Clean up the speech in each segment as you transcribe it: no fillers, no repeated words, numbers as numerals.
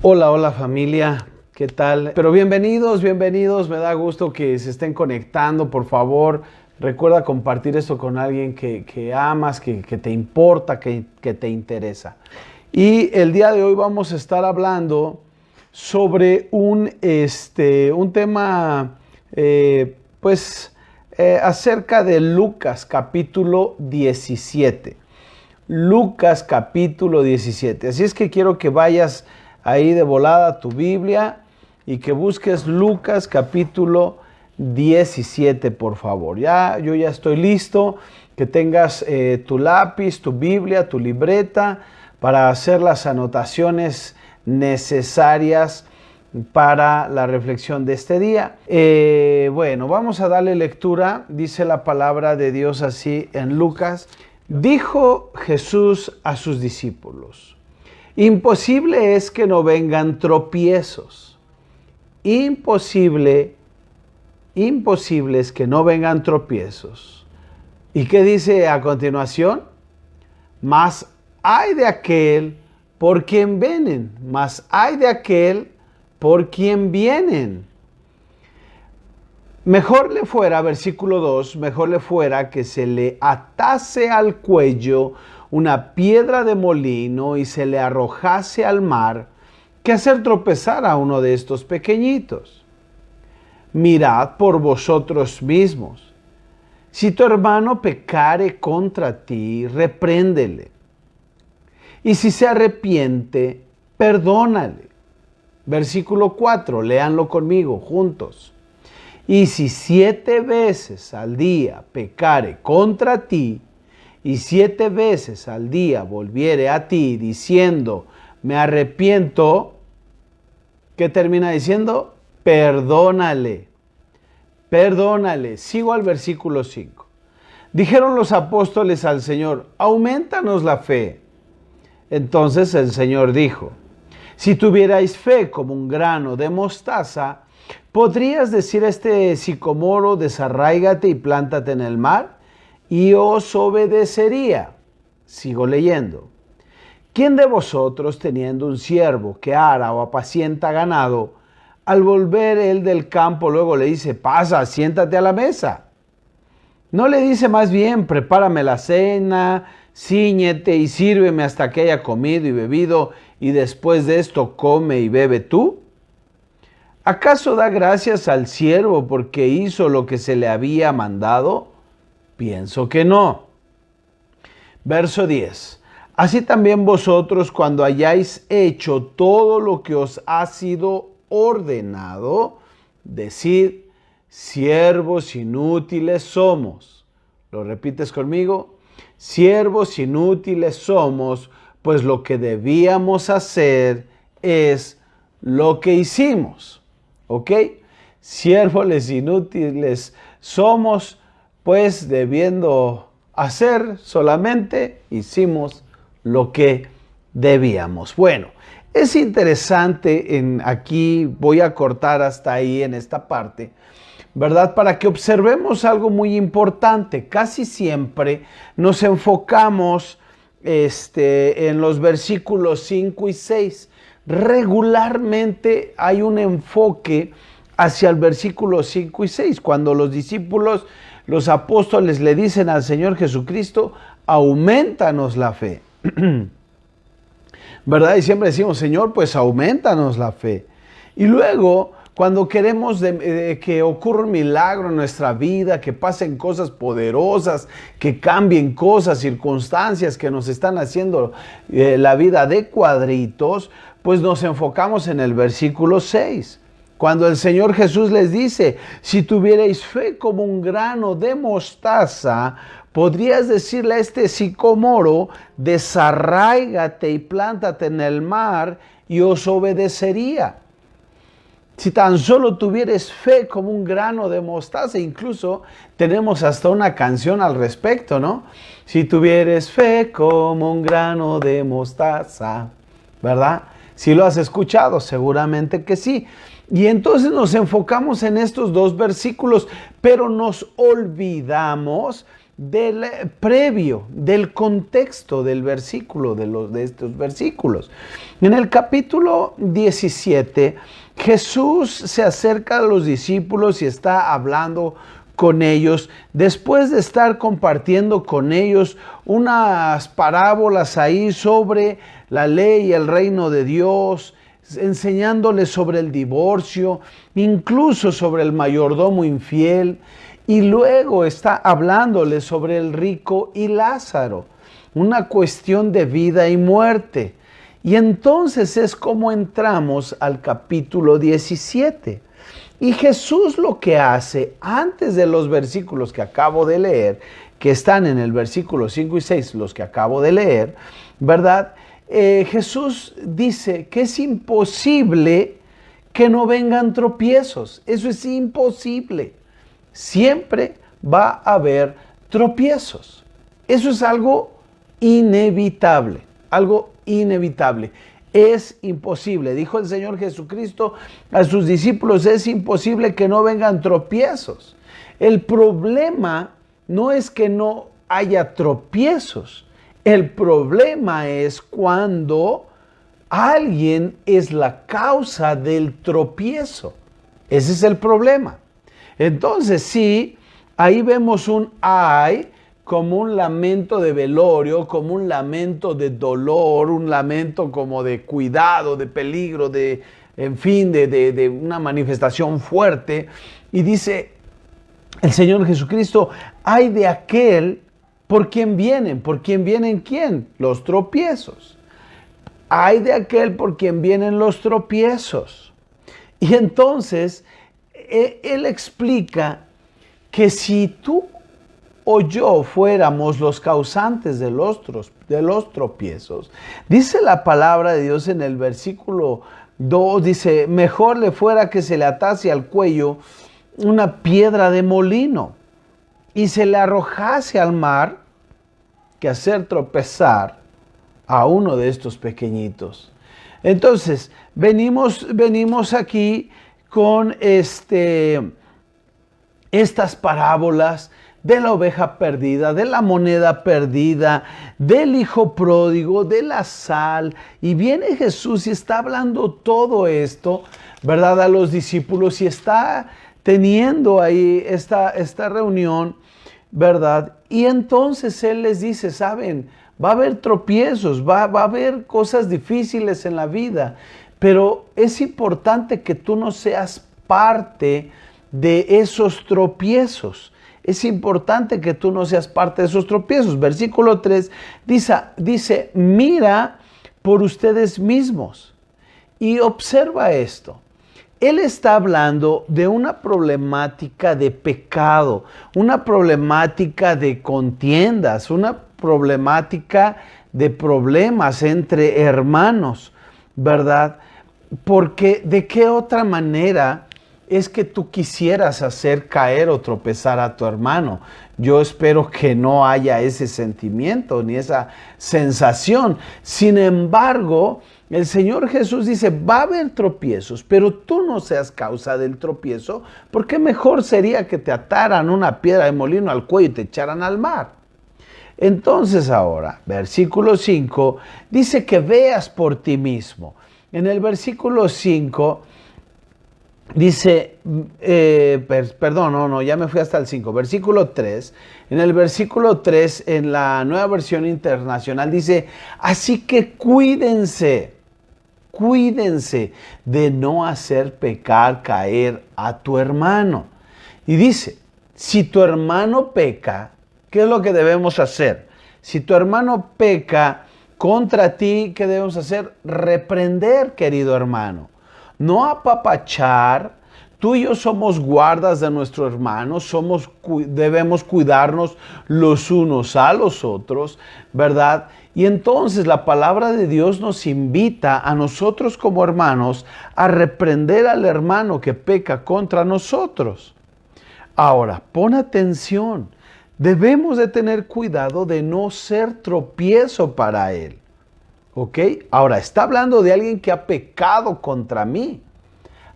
Hola, hola familia, ¿qué tal? Pero bienvenidos, me da gusto que se estén conectando, por favor. Recuerda compartir esto con alguien que amas, que te importa, que te interesa. Y el día de hoy vamos a estar hablando sobre un tema, acerca de Lucas capítulo 17. Lucas capítulo 17. Así es que quiero que vayas ahí de volada a tu Biblia y que busques Lucas capítulo 17, por favor. Yo ya estoy listo, que tengas tu lápiz, tu Biblia, tu libreta para hacer las anotaciones necesarias para la reflexión de este día. Bueno, vamos a darle lectura. Dice la palabra de Dios así en Lucas. Dijo Jesús a sus discípulos: imposible es que no vengan tropiezos. Imposible es que no vengan tropiezos. ¿Y qué dice a continuación? Mas hay de aquel por quien vienen. Mas hay de aquel por quien vienen. Mejor le fuera, versículo 2, mejor le fuera que se le atase al cuello una piedra de molino y se le arrojase al mar, que hacer tropezar a uno de estos pequeñitos. Mirad por vosotros mismos. Si tu hermano pecare contra ti, repréndele. Y si se arrepiente, perdónale. Versículo 4, léanlo conmigo juntos. Y si 7 veces al día pecare contra ti, y 7 veces al día volviere a ti diciendo, me arrepiento, ¿qué termina diciendo? Perdónale. Perdónale. Sigo al versículo 5. Dijeron los apóstoles al Señor, aumentanos la fe. Entonces el Señor dijo, si tuvierais fe como un grano de mostaza, ¿podrías decir a este sicomoro, desarráigate y plántate en el mar? Y os obedecería. Sigo leyendo. ¿Quién de vosotros, teniendo un siervo que ara o apacienta ganado, al volver él del campo luego le dice, pasa, siéntate a la mesa? ¿No le dice más bien, prepárame la cena, cíñete y sírveme hasta que haya comido y bebido, y después de esto come y bebe tú? ¿Acaso da gracias al siervo porque hizo lo que se le había mandado? Pienso que no. Verso 10. Así también vosotros, cuando hayáis hecho todo lo que os ha sido ordenado, decid, siervos inútiles somos. ¿Lo repites conmigo? Siervos inútiles somos, pues lo que debíamos hacer es lo que hicimos. ¿Ok? Siervos inútiles somos, pues debiendo hacer solamente, hicimos lo que debíamos. Bueno, es interesante, aquí voy a cortar hasta ahí en esta parte, ¿verdad? Para que observemos algo muy importante. Casi siempre nos enfocamos en los versículos 5 y 6. Regularmente hay un enfoque hacia el versículo 5 y 6, cuando los discípulos, los apóstoles le dicen al Señor Jesucristo, aumentanos la fe. ¿Verdad? Y siempre decimos, Señor, pues aumentanos la fe. Y luego, cuando queremos que ocurra un milagro en nuestra vida, que pasen cosas poderosas, que cambien cosas, circunstancias que nos están haciendo la vida de cuadritos, pues nos enfocamos en el versículo 6. Cuando el Señor Jesús les dice, si tuvierais fe como un grano de mostaza, podrías decirle a este sicomoro, desarráigate y plántate en el mar, y os obedecería. Si tan solo tuvieres fe como un grano de mostaza, incluso tenemos hasta una canción al respecto, ¿no? Si tuvieres fe como un grano de mostaza, ¿verdad? Si lo has escuchado, seguramente que sí. Y entonces nos enfocamos en estos dos versículos, pero nos olvidamos previo, del contexto del versículo, de estos versículos. En el capítulo 17, Jesús se acerca a los discípulos y está hablando con ellos, después de estar compartiendo con ellos unas parábolas ahí sobre la ley y el reino de Dios, enseñándoles sobre el divorcio, incluso sobre el mayordomo infiel, y luego está hablándoles sobre el rico y Lázaro, una cuestión de vida y muerte. Y entonces es como entramos al capítulo 17. Y Jesús lo que hace antes de los versículos que acabo de leer, que están en el versículo 5 y 6, los que acabo de leer, ¿verdad? Jesús dice que es imposible que no vengan tropiezos. Eso es imposible. Siempre va a haber tropiezos. Eso es algo inevitable, algo inevitable. Es imposible, dijo el Señor Jesucristo a sus discípulos, es imposible que no vengan tropiezos. El problema no es que no haya tropiezos. El problema es cuando alguien es la causa del tropiezo. Ese es el problema. Entonces, sí, ahí vemos un ay como un lamento de velorio, como un lamento de dolor, un lamento como de cuidado, de peligro, de una manifestación fuerte. Y dice el Señor Jesucristo, ay de aquel por quien vienen. ¿Por quien vienen quién? Los tropiezos. Ay de aquel por quien vienen los tropiezos. Y entonces él explica que si tú o yo fuéramos los causantes de los tropiezos, dice la palabra de Dios en el versículo 2, dice, mejor le fuera que se le atase al cuello una piedra de molino y se le arrojase al mar que hacer tropezar a uno de estos pequeñitos. Entonces, venimos aquí con estas parábolas de la oveja perdida, de la moneda perdida, del hijo pródigo, de la sal. Y viene Jesús y está hablando todo esto, ¿verdad? A los discípulos y está teniendo ahí esta reunión, ¿verdad? Y entonces Él les dice, ¿saben? Va a haber tropiezos, va a haber cosas difíciles en la vida, pero es importante que tú no seas parte de esos tropiezos. Es importante que tú no seas parte de esos tropiezos. Versículo 3 dice, mira por ustedes mismos. Y observa esto. Él está hablando de una problemática de pecado, una problemática de contiendas, una problemática de problemas entre hermanos, ¿verdad? Porque ¿de qué otra manera es que tú quisieras hacer caer o tropezar a tu hermano? Yo espero que no haya ese sentimiento ni esa sensación. Sin embargo, el Señor Jesús dice, va a haber tropiezos, pero tú no seas causa del tropiezo, porque mejor sería que te ataran una piedra de molino al cuello y te echaran al mar. Entonces ahora, versículo 5, dice que veas por ti mismo. En el versículo 5 dice, ya me fui hasta el 5, versículo 3. En el versículo 3, en la Nueva Versión Internacional, dice, así que cuídense de no hacer pecar, caer a tu hermano. Y dice, si tu hermano peca, ¿qué es lo que debemos hacer? Si tu hermano peca contra ti, ¿qué debemos hacer? Reprender, querido hermano. No apapachar. Tú y yo somos guardas de nuestro hermano, debemos cuidarnos los unos a los otros, ¿verdad? Y entonces la palabra de Dios nos invita a nosotros como hermanos a reprender al hermano que peca contra nosotros. Ahora, pon atención, debemos de tener cuidado de no ser tropiezo para él, ¿ok? Ahora, está hablando de alguien que ha pecado contra mí.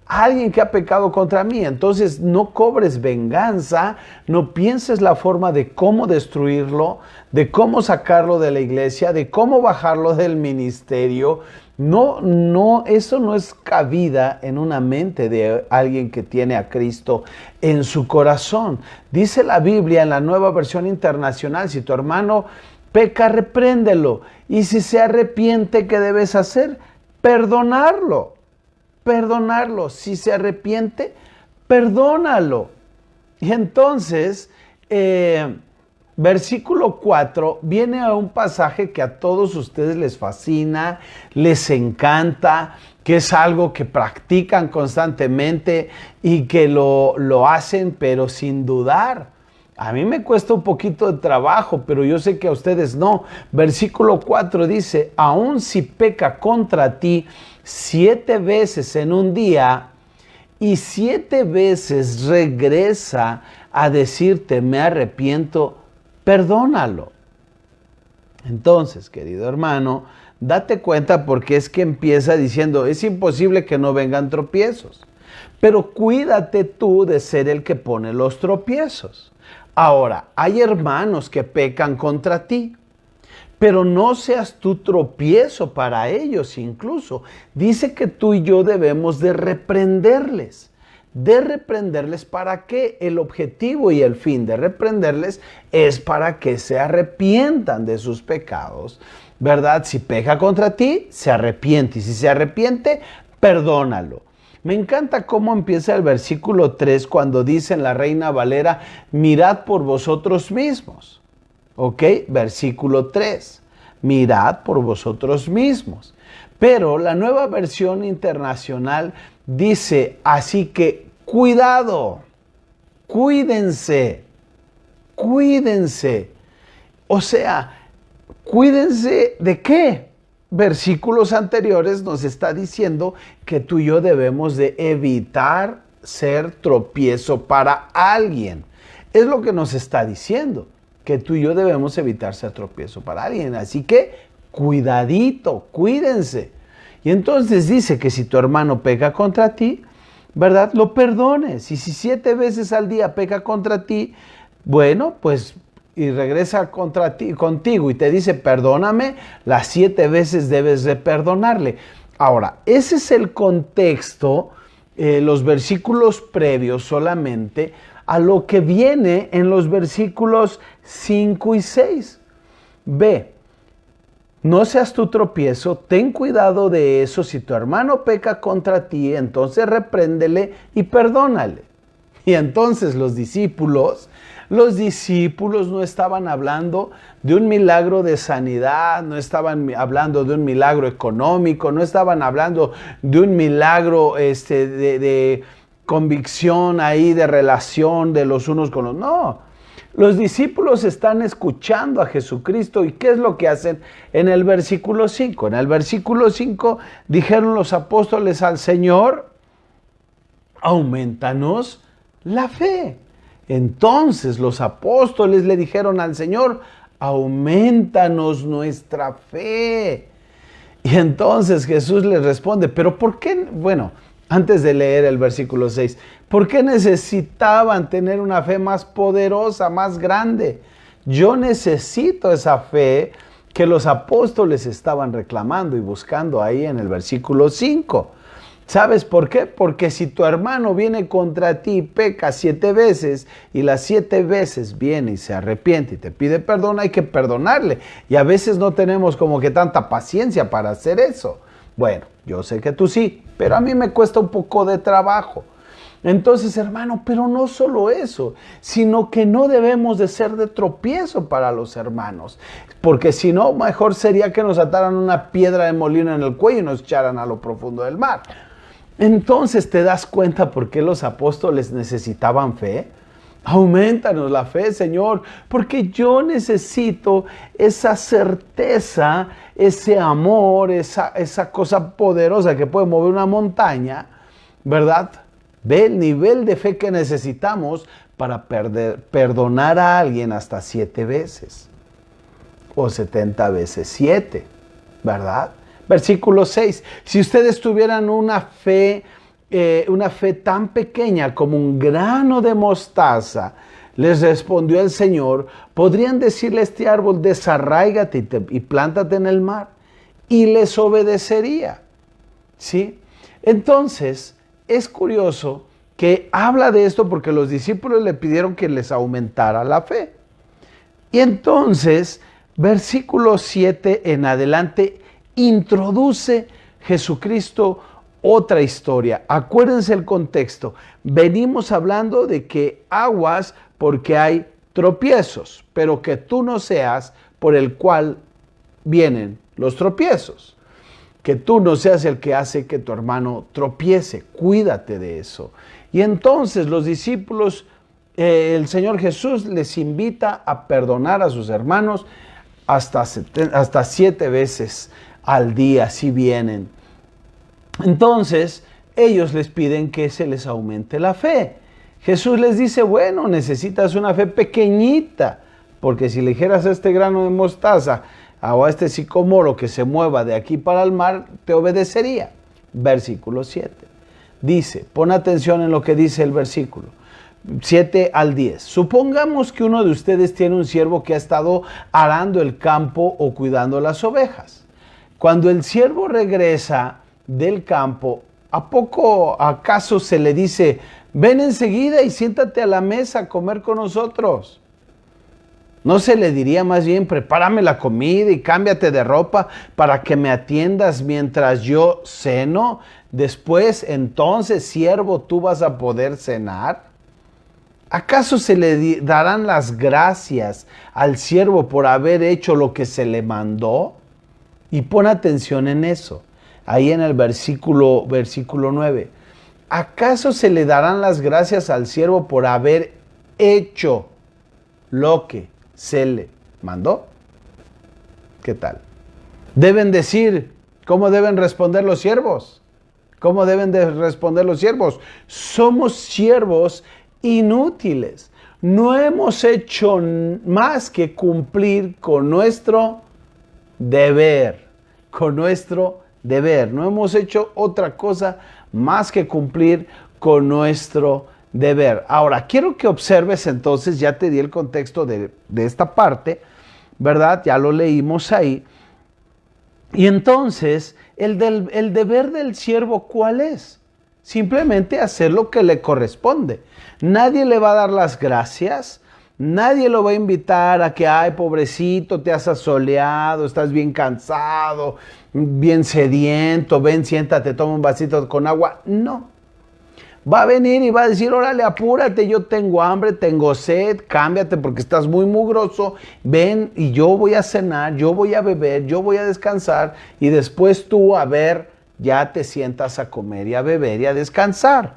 alguien que ha pecado contra mí. Entonces no cobres venganza, no pienses la forma de cómo destruirlo, de cómo sacarlo de la iglesia, de cómo bajarlo del ministerio. No, eso no es cabida en una mente de alguien que tiene a Cristo en su corazón. Dice la Biblia en la Nueva Versión Internacional, si tu hermano peca, repréndelo. Y si se arrepiente, ¿qué debes hacer? Perdonarlo. Perdonarlo. Si se arrepiente, perdónalo. Y entonces, versículo 4 viene a un pasaje que a todos ustedes les fascina, les encanta, que es algo que practican constantemente y que lo hacen pero sin dudar. A mí me cuesta un poquito de trabajo, pero yo sé que a ustedes no. Versículo 4 dice, aun si peca contra ti 7 veces en un día y 7 veces regresa a decirte me arrepiento, perdónalo. Entonces, querido hermano, date cuenta porque es que empieza diciendo, es imposible que no vengan tropiezos, pero cuídate tú de ser el que pone los tropiezos. Ahora, hay hermanos que pecan contra ti, pero no seas tú tropiezo para ellos incluso. Dice que tú y yo debemos de reprenderles. ¿De reprenderles para qué? El objetivo y el fin de reprenderles es para que se arrepientan de sus pecados, ¿verdad? Si peca contra ti, se arrepiente. Y si se arrepiente, perdónalo. Me encanta cómo empieza el versículo 3 cuando dice en la Reina Valera, mirad por vosotros mismos. ¿Ok? Versículo 3. Mirad por vosotros mismos. Pero la Nueva Versión Internacional dice, así que cuidado, cuídense, cuídense. O sea, cuídense ¿de qué? Versículos anteriores nos está diciendo que tú y yo debemos de evitar ser tropiezo para alguien. Es lo que nos está diciendo, que tú y yo debemos evitar ser tropiezo para alguien. Así que cuidadito, cuídense. Y entonces dice que si tu hermano peca contra ti, ¿verdad? Lo perdones. Y si 7 veces al día peca contra ti, bueno, pues y regresa contigo y te dice perdóname, las 7 veces debes de perdonarle. Ahora, ese es el contexto, los versículos previos solamente a lo que viene en los versículos 5 y 6. Ve, no seas tu tropiezo, ten cuidado de eso. Si tu hermano peca contra ti, entonces repréndele y perdónale. Y entonces los discípulos no estaban hablando de un milagro de sanidad, no estaban hablando de un milagro económico, no estaban hablando de un milagro de convicción ahí, de relación de los unos con los... No, los discípulos están escuchando a Jesucristo. ¿Y qué es lo que hacen en el versículo 5? En el versículo 5 dijeron los apóstoles al Señor, aumentanos la fe. Entonces los apóstoles le dijeron al Señor, aumentanos nuestra fe. Y entonces Jesús les responde, pero ¿por qué? Bueno, antes de leer el versículo 6, ¿por qué necesitaban tener una fe más poderosa, más grande? Yo necesito esa fe que los apóstoles estaban reclamando y buscando ahí en el versículo 5. ¿Sabes por qué? Porque si tu hermano viene contra ti y peca 7 veces y las 7 veces viene y se arrepiente y te pide perdón, hay que perdonarle. Y a veces no tenemos como que tanta paciencia para hacer eso. Bueno, yo sé que tú sí, pero a mí me cuesta un poco de trabajo. Entonces, hermano, pero no solo eso, sino que no debemos de ser de tropiezo para los hermanos. Porque si no, mejor sería que nos ataran una piedra de molino en el cuello y nos echaran a lo profundo del mar. Entonces te das cuenta por qué los apóstoles necesitaban fe. Aumentanos la fe, Señor, porque yo necesito esa certeza, ese amor, esa cosa poderosa que puede mover una montaña, ¿verdad? Ve el nivel de fe que necesitamos para perdonar a alguien hasta 7 veces o 70 veces 7, ¿verdad? Versículo 6, si ustedes tuvieran una fe una fe tan pequeña como un grano de mostaza, les respondió el Señor, podrían decirle a este árbol, desarráigate y plántate en el mar, y les obedecería. ¿Sí? Entonces, es curioso que habla de esto porque los discípulos le pidieron que les aumentara la fe. Y entonces, versículo 7 en adelante, introduce Jesucristo otra historia. Acuérdense el contexto. Venimos hablando de que aguas porque hay tropiezos, pero que tú no seas por el cual vienen los tropiezos. Que tú no seas el que hace que tu hermano tropiece. Cuídate de eso. Y entonces los discípulos, el Señor Jesús les invita a perdonar a sus hermanos hasta 7 veces al día, si vienen. Entonces, ellos les piden que se les aumente la fe. Jesús les dice, bueno, necesitas una fe pequeñita, porque si le dijeras a este grano de mostaza o a este sicomoro que se mueva de aquí para el mar, te obedecería. Versículo 7. Dice, pon atención en lo que dice el versículo 7 al 10. Supongamos que uno de ustedes tiene un siervo que ha estado arando el campo o cuidando las ovejas. Cuando el siervo regresa del campo, ¿a poco acaso se le dice, ven enseguida y siéntate a la mesa a comer con nosotros? ¿No se le diría más bien, prepárame la comida y cámbiate de ropa para que me atiendas mientras yo ceno? Después, entonces, siervo, tú vas a poder cenar. ¿Acaso se le darán las gracias al siervo por haber hecho lo que se le mandó? Y pon atención en eso. Ahí en el versículo 9. ¿Acaso se le darán las gracias al siervo por haber hecho lo que se le mandó? ¿Qué tal? Deben decir, ¿cómo deben responder los siervos? ¿Cómo deben de responder los siervos? Somos siervos inútiles. No hemos hecho más que cumplir con nuestro deber. Con nuestro deber. No hemos hecho otra cosa más que cumplir con nuestro deber. Ahora, quiero que observes entonces, ya te di el contexto de esta parte, ¿verdad? Ya lo leímos ahí. Y entonces, el deber del siervo, ¿cuál es? Simplemente hacer lo que le corresponde. Nadie le va a dar las gracias. Nadie lo va a invitar a que, ay, pobrecito, te has asoleado, estás bien cansado, bien sediento, ven, siéntate, toma un vasito con agua. No. Va a venir y va a decir, órale, apúrate, yo tengo hambre, tengo sed, cámbiate porque estás muy mugroso, ven y yo voy a cenar, yo voy a beber, yo voy a descansar y después tú, a ver, ya te sientas a comer y a beber y a descansar.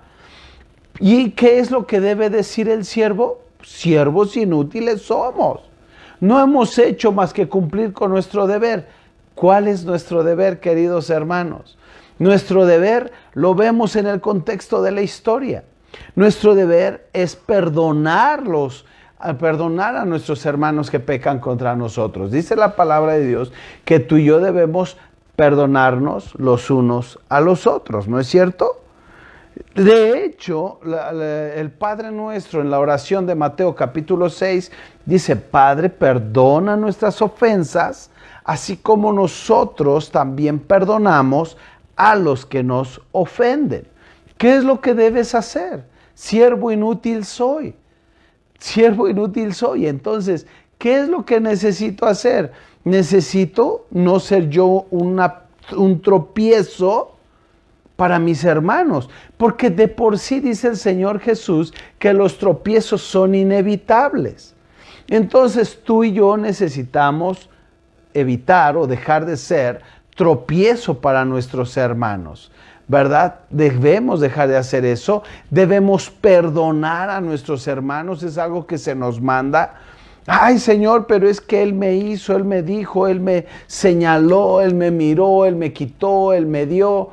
¿Y qué es lo que debe decir el siervo? Siervos inútiles somos. No hemos hecho más que cumplir con nuestro deber. ¿Cuál es nuestro deber, queridos hermanos? Nuestro deber lo vemos en el contexto de la historia. Nuestro deber es perdonar a nuestros hermanos que pecan contra nosotros. Dice la palabra de Dios que tú y yo debemos perdonarnos los unos a los otros, ¿no es cierto? De hecho, el Padre Nuestro en la oración de Mateo capítulo 6 dice, Padre, perdona nuestras ofensas, así como nosotros también perdonamos a los que nos ofenden. ¿Qué es lo que debes hacer? Siervo inútil soy. Siervo inútil soy. Entonces, ¿qué es lo que necesito hacer? Necesito no ser yo un tropiezo para mis hermanos, porque de por sí dice el Señor Jesús que los tropiezos son inevitables. Entonces tú y yo necesitamos evitar o dejar de ser tropiezo para nuestros hermanos, ¿verdad? Debemos dejar de hacer eso, debemos perdonar a nuestros hermanos, es algo que se nos manda. Ay, Señor, pero es que Él me hizo, Él me dijo, Él me señaló, Él me miró, Él me quitó, Él me dio.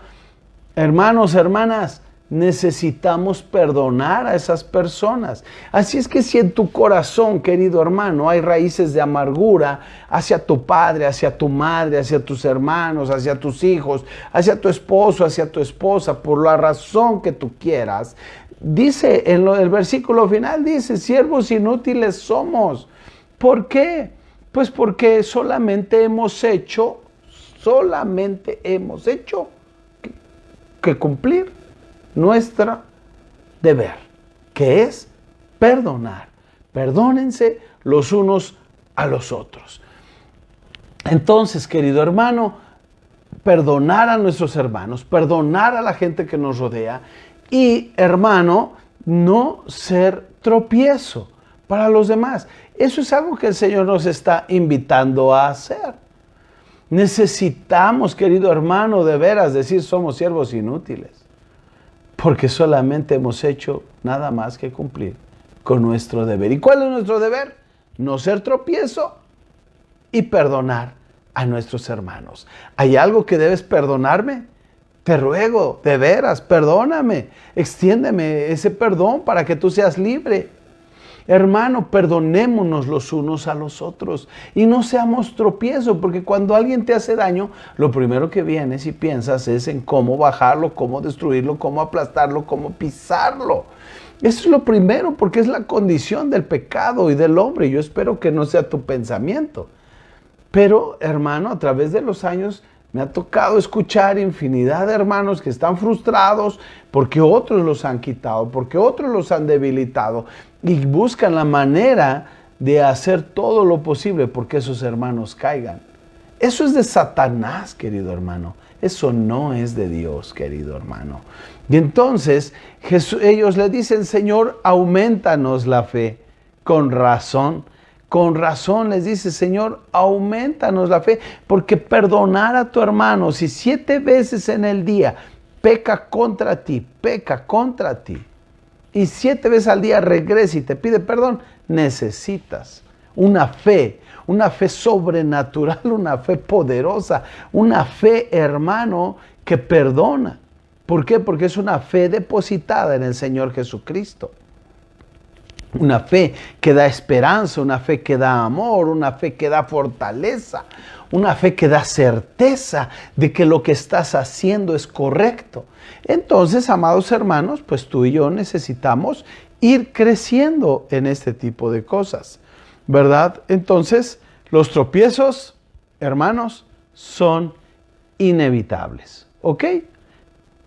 Hermanos, hermanas, necesitamos perdonar a esas personas. Así es que si en tu corazón, querido hermano, hay raíces de amargura hacia tu padre, hacia tu madre, hacia tus hermanos, hacia tus hijos, hacia tu esposo, hacia tu esposa, por la razón que tú quieras, dice en el versículo final, dice, siervos inútiles somos. ¿Por qué? Pues porque solamente hemos hecho que cumplir nuestro deber, que es perdonar. Perdónense los unos a los otros. Entonces, querido hermano, perdonar a nuestros hermanos, perdonar a la gente que nos rodea y, hermano, no ser tropiezo para los demás. Eso es algo que el Señor nos está invitando a hacer. Necesitamos, querido hermano, de veras decir somos siervos inútiles, porque solamente hemos hecho nada más que cumplir con nuestro deber. ¿Y cuál es nuestro deber? No ser tropiezo y perdonar a nuestros hermanos. ¿Hay algo que debes perdonarme? Te ruego, de veras, perdóname, extiéndeme ese perdón para que tú seas libre. Hermano, perdonémonos los unos a los otros y no seamos tropiezo, porque cuando alguien te hace daño, lo primero que vienes y piensas es en cómo bajarlo, cómo destruirlo, cómo aplastarlo, cómo pisarlo. Eso es lo primero, porque es la condición del pecado y del hombre. Yo espero que no sea tu pensamiento. Pero, hermano, a través de los años me ha tocado escuchar infinidad de hermanos que están frustrados porque otros los han quitado, porque otros los han debilitado y buscan la manera de hacer todo lo posible porque esos hermanos caigan. Eso es de Satanás, querido hermano. Eso no es de Dios, querido hermano. Y entonces ellos le dicen, Señor, aumentanos la fe. Con razón les dice, Señor, aumentanos la fe, porque perdonar a tu hermano, si 7 veces en el día peca contra ti, y 7 veces al día regresa y te pide perdón, necesitas una fe sobrenatural, una fe poderosa, una fe, hermano, que perdona. ¿Por qué? Porque es una fe depositada en el Señor Jesucristo. Una fe que da esperanza, una fe que da amor, una fe que da fortaleza, una fe que da certeza de que lo que estás haciendo es correcto. Entonces, amados hermanos, pues tú y yo necesitamos ir creciendo en este tipo de cosas, ¿verdad? Entonces, los tropiezos, hermanos, son inevitables, ¿ok?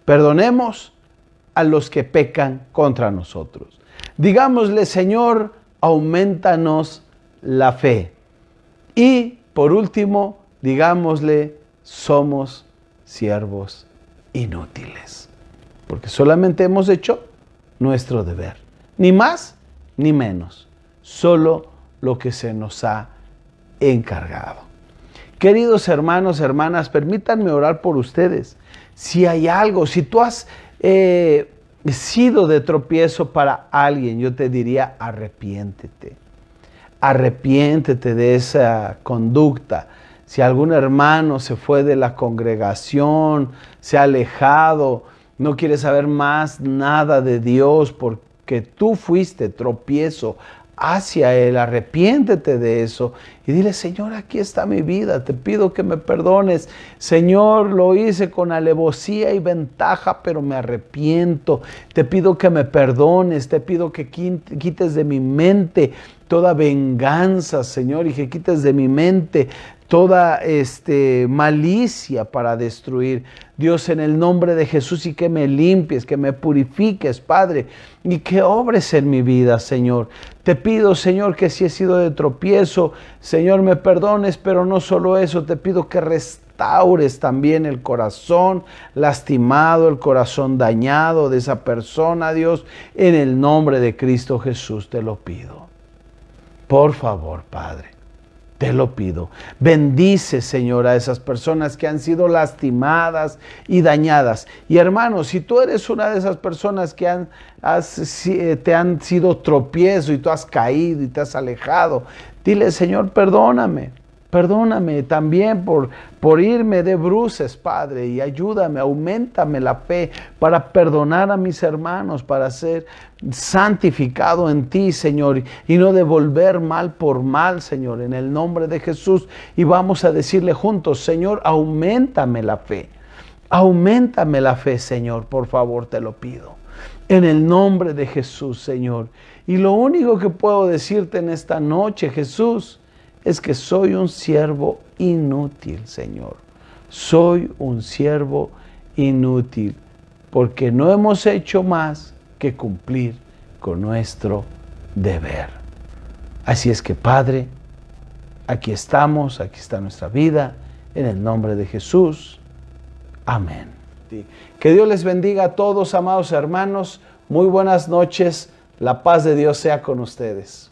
Perdonemos a los que pecan contra nosotros. Digámosle, Señor, aumentanos la fe. Y por último, digámosle, somos siervos inútiles. Porque solamente hemos hecho nuestro deber. Ni más ni menos. Solo lo que se nos ha encargado. Queridos hermanos, hermanas, permítanme orar por ustedes. Si hay algo, si tú has sido de tropiezo para alguien, yo te diría, arrepiéntete. Arrepiéntete de esa conducta. Si algún hermano se fue de la congregación, se ha alejado, no quiere saber más nada de Dios porque tú fuiste tropiezo hacia Él, arrepiéntete de eso y dile, Señor, aquí está mi vida, te pido que me perdones. Señor, lo hice con alevosía y ventaja, pero me arrepiento. Te pido que me perdones, te pido que quites de mi mente toda venganza, Señor, y que quites de mi mente toda malicia para destruir. Dios, en el nombre de Jesús, y que me limpies, que me purifiques, Padre, y que obres en mi vida, Señor. Te pido, Señor, que si he sido de tropiezo, Señor, me perdones, pero no solo eso, te pido que restaures también el corazón lastimado, el corazón dañado de esa persona, Dios, en el nombre de Cristo Jesús te lo pido. Por favor, Padre. Te lo pido. Bendice, Señor, a esas personas que han sido lastimadas y dañadas. Y hermanos, si tú eres una de esas personas que te han sido tropiezo y tú has caído y te has alejado, dile, Señor, perdóname. Perdóname también por irme de bruces, Padre, y ayúdame, auméntame la fe para perdonar a mis hermanos, para ser santificado en ti, Señor, y no devolver mal por mal, Señor, en el nombre de Jesús. Y vamos a decirle juntos, Señor, auméntame la fe. Auméntame la fe, Señor, por favor, te lo pido. En el nombre de Jesús, Señor. Y lo único que puedo decirte en esta noche, Jesús, es que soy un siervo inútil, Señor. Soy un siervo inútil, porque no hemos hecho más que cumplir con nuestro deber. Así es que, Padre, aquí estamos, aquí está nuestra vida, en el nombre de Jesús. Amén. Que Dios les bendiga a todos, amados hermanos. Muy buenas noches. La paz de Dios sea con ustedes.